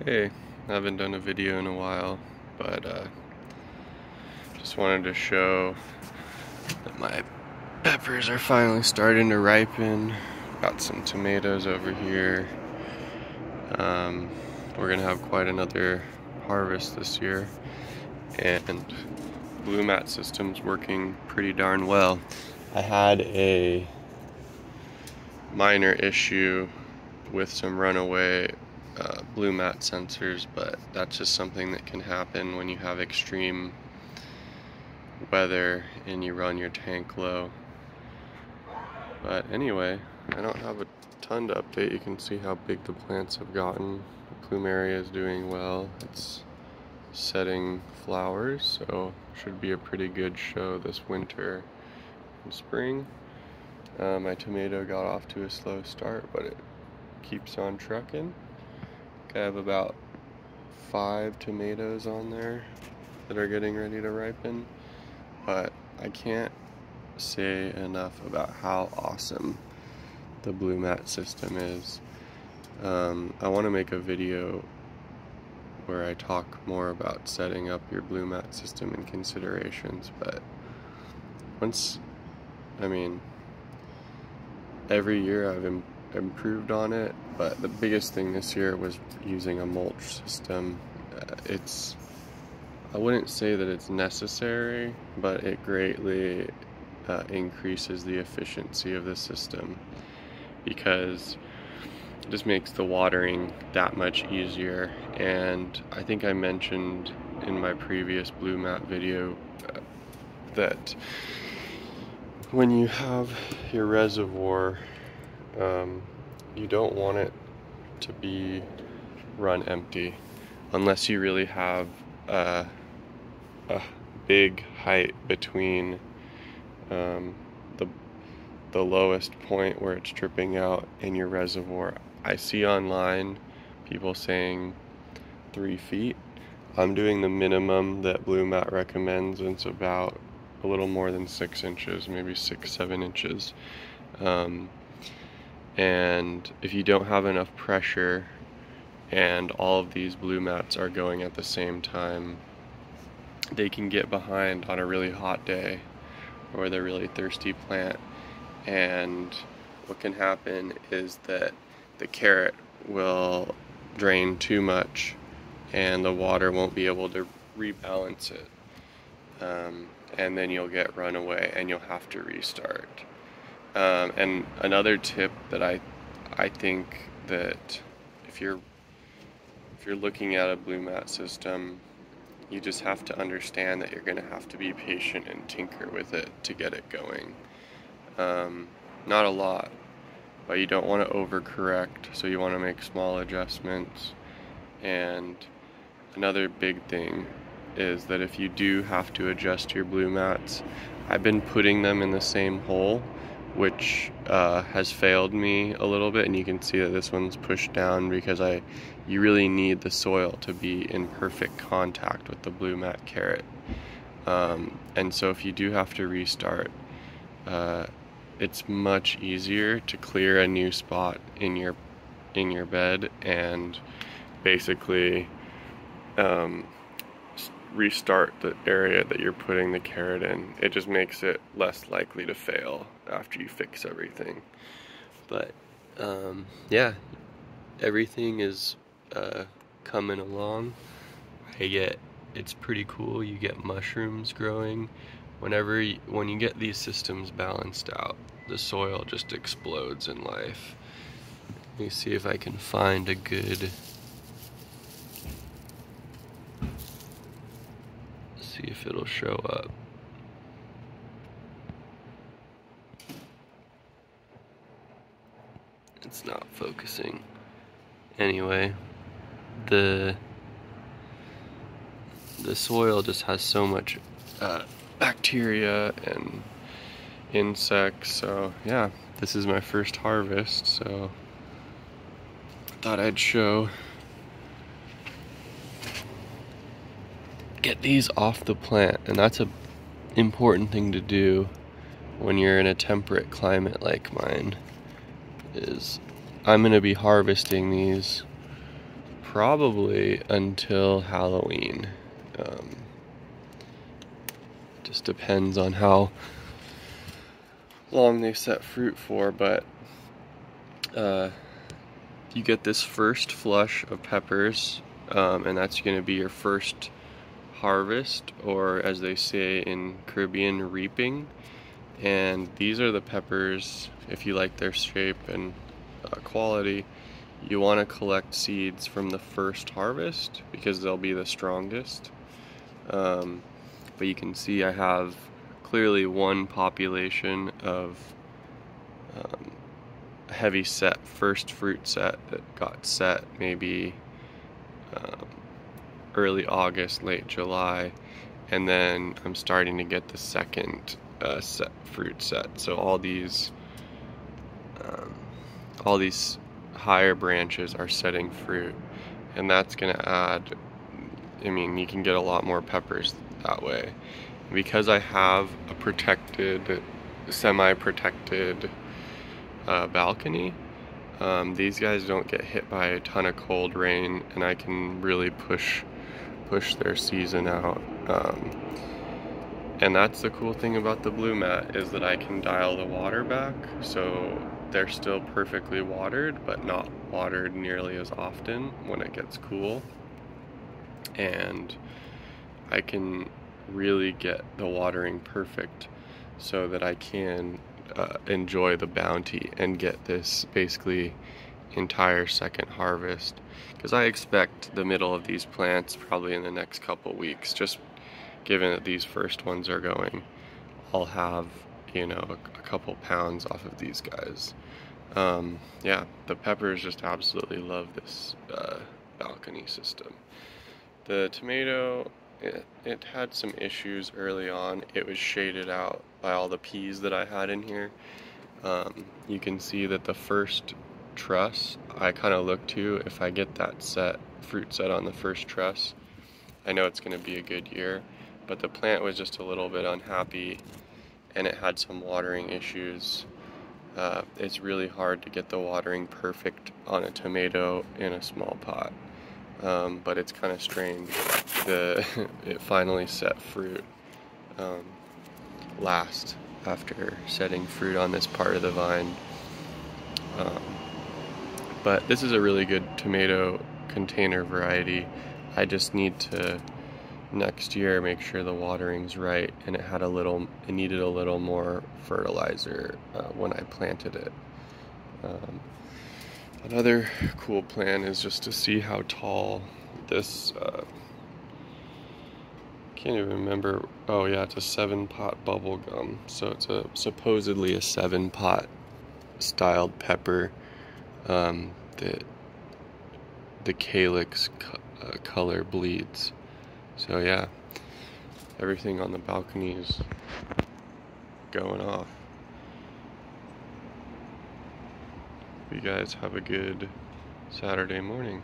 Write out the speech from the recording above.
Hey, I haven't done a video in a while, but just wanted to show that my peppers are finally starting to ripen. Got some tomatoes over here. We're gonna have quite another harvest this year, and Blumat system's working pretty darn well. I had a minor issue with some runaway Blumat sensors, but that's just something that can happen when you have extreme weather and you run your tank low. But anyway, I don't have a ton to update. You can see how big the plants have gotten. The plumeria is doing well. It's setting flowers, so should be a pretty good show this winter and spring. My tomato got off to a slow start, but it keeps on trucking. I have about 5 tomatoes on there that are getting ready to ripen, but I can't say enough about how awesome the Blumat system is. I want to make a video where I talk more about setting up your Blumat system and considerations, but every year I've improved on it, but the biggest thing this year was using a mulch system. I wouldn't say that it's necessary, but it greatly increases the efficiency of the system because it just makes the watering that much easier. And I think I mentioned in my previous Blumat video that when you have your reservoir, you don't want it to be run empty unless you really have a big height between the lowest point where it's dripping out and your reservoir. I see online people saying 3 feet. I'm doing the minimum that Blumat recommends, and it's about a little more than 6 inches, maybe 6-7 inches. And if you don't have enough pressure and all of these Blumats are going at the same time, they can get behind on a really hot day or with a really thirsty plant, and what can happen is that the carrot will drain too much and the water won't be able to rebalance it, and then you'll get runaway and you'll have to restart. And another tip that I think that if you're looking at a Blumat system, you just have to understand that you're going to have to be patient and tinker with it to get it going. Not a lot, but you don't want to overcorrect, so you want to make small adjustments. And another big thing is that if you do have to adjust your Blumats, I've been putting them in the same hole, which has failed me a little bit, and you can see that this one's pushed down because you really need the soil to be in perfect contact with the Blumat carrot. And so if you do have to restart, it's much easier to clear a new spot in your bed and basically restart the area that you're putting the carrot in. It just makes it less likely to fail after you fix everything. But yeah, everything is coming along. It's pretty cool. You get mushrooms growing. When you get these systems balanced out, the soil just explodes in life. Let me see if I can find a good, see if it'll show up. It's not focusing. Anyway, the soil just has so much bacteria and insects, so yeah, this is my first harvest, so I thought I'd get these off the plant. And that's an important thing to do when you're in a temperate climate like mine. I'm going to be harvesting these probably until Halloween. Just depends on how long they set fruit for, but you get this first flush of peppers, and that's going to be your first harvest, or as they say in Caribbean, reaping. And these are the peppers, if you like their shape and quality, you want to collect seeds from the first harvest because they'll be the strongest. But you can see I have clearly one population of heavy set, first fruit set that got set maybe early August, late July, and then I'm starting to get the second fruit set. So all these higher branches are setting fruit, and that's going to add, I mean, you can get a lot more peppers that way. Because I have a protected, semi-protected balcony, these guys don't get hit by a ton of cold rain, and I can really push their season out. And that's the cool thing about the Blumat, is that I can dial the water back, so they're still perfectly watered, but not watered nearly as often when it gets cool. And I can really get the watering perfect so that I can enjoy the bounty and get this basically entire second harvest. Because I expect the middle of these plants probably in the next couple weeks, just given that these first ones are going, I'll have, you know, a couple pounds off of these guys. Yeah, the peppers just absolutely love this balcony system. The tomato, it had some issues early on. It was shaded out by all the peas that I had in here. You can see that the first truss, I kind of look to, if I get that fruit set on the first truss, I know it's going to be a good year. But the plant was just a little bit unhappy, and it had some watering issues. It's really hard to get the watering perfect on a tomato in a small pot, but it's kind of strange. It finally set fruit last after setting fruit on this part of the vine. But this is a really good tomato container variety. I just need to next year make sure the watering's right, and it needed a little more fertilizer when I planted it. Another cool plan is just to see how tall this can't even remember. Oh yeah, it's a 7-pot bubble gum, so it's supposedly a 7-pot styled pepper that the calyx color bleeds. So yeah, everything on the balcony is going off. You guys have a good Saturday morning.